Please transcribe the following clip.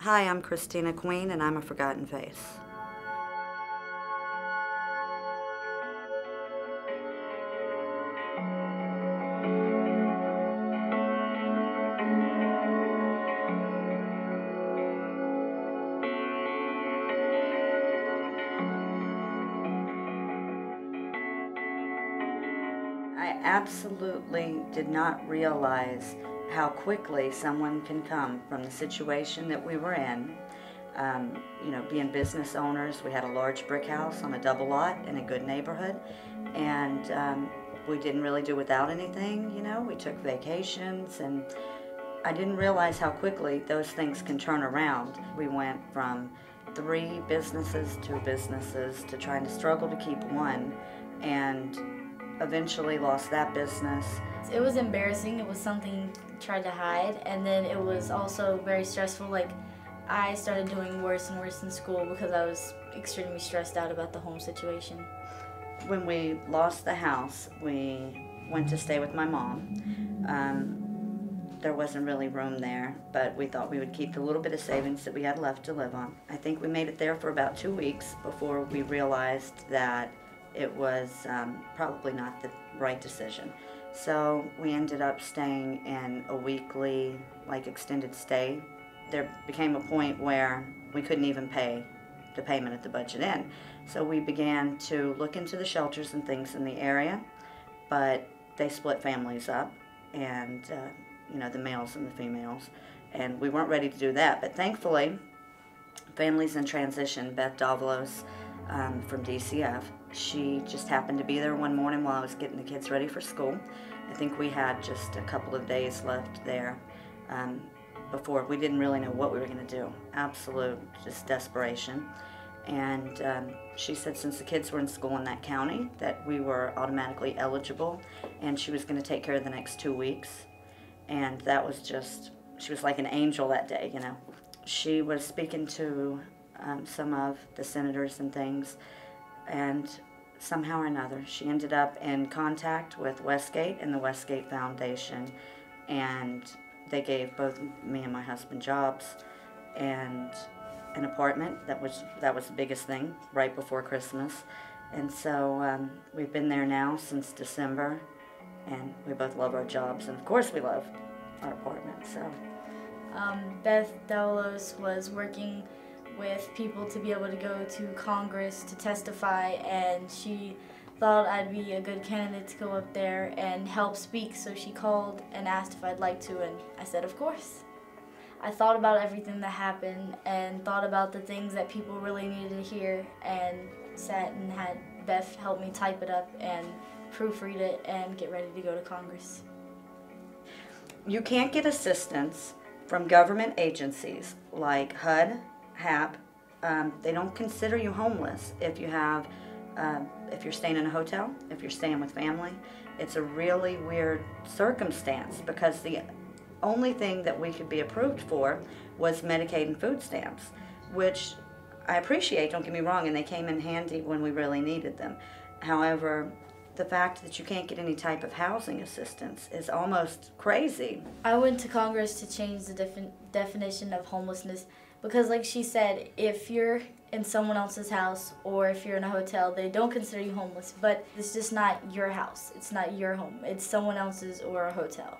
Hi, I'm Christina Queen, and I'm a forgotten face. I absolutely did not realize how quickly someone can come from the situation that we were in. Being business owners, we had a large brick house on a double lot in a good neighborhood, and we didn't really do without anything. We took vacations, and I didn't realize how quickly those things can turn around. We went from 3 businesses, 2 businesses, to trying to struggle to keep one, and eventually lost that business. It was embarrassing. It was something I tried to hide, and then it was also very stressful. Like, I started doing worse and worse in school because I was extremely stressed out about the home situation. When we lost the house, we went to stay with my mom. There wasn't really room there, but we thought we would keep the little bit of savings that we had left to live on. I think we made it there for about 2 weeks before we realized that it was probably not the right decision. So we ended up staying in a weekly, extended stay. There became a point where we couldn't even pay the payment at the budget inn. So we began to look into the shelters and things in the area, but they split families up, and the males and the females, and we weren't ready to do that. But thankfully, Families in Transition, Beth Davalos from DCF, she just happened to be there one morning while I was getting the kids ready for school. I think we had just a couple of days left there before we didn't really know what we were going to do. Absolute just desperation. And she said since the kids were in school in that county that we were automatically eligible, and she was going to take care of the next 2 weeks. And that was just, she was like an angel that day, She was speaking to some of the senators and things, and somehow or another she ended up in contact with Westgate and the Westgate Foundation, and they gave both me and my husband jobs and an apartment. That was the biggest thing right before Christmas. And so we've been there now since December, and we both love our jobs, and of course we love our apartment. So Beth Davalos was working with people to be able to go to Congress to testify, and she thought I'd be a good candidate to go up there and help speak, so she called and asked if I'd like to, and I said of course. I thought about everything that happened and thought about the things that people really needed to hear, and sat and had Beth help me type it up and proofread it and get ready to go to Congress. you can't get assistance from government agencies like HUD, HAP. They don't consider you homeless if you're staying in a hotel, if you're staying with family. It's a really weird circumstance because the only thing that we could be approved for was Medicaid and food stamps, which I appreciate, don't get me wrong, and they came in handy when we really needed them. However, the fact that you can't get any type of housing assistance is almost crazy. I went to Congress to change the definition of homelessness because, like she said, if you're in someone else's house or if you're in a hotel, they don't consider you homeless, but it's just not your house. It's not your home. It's someone else's or a hotel.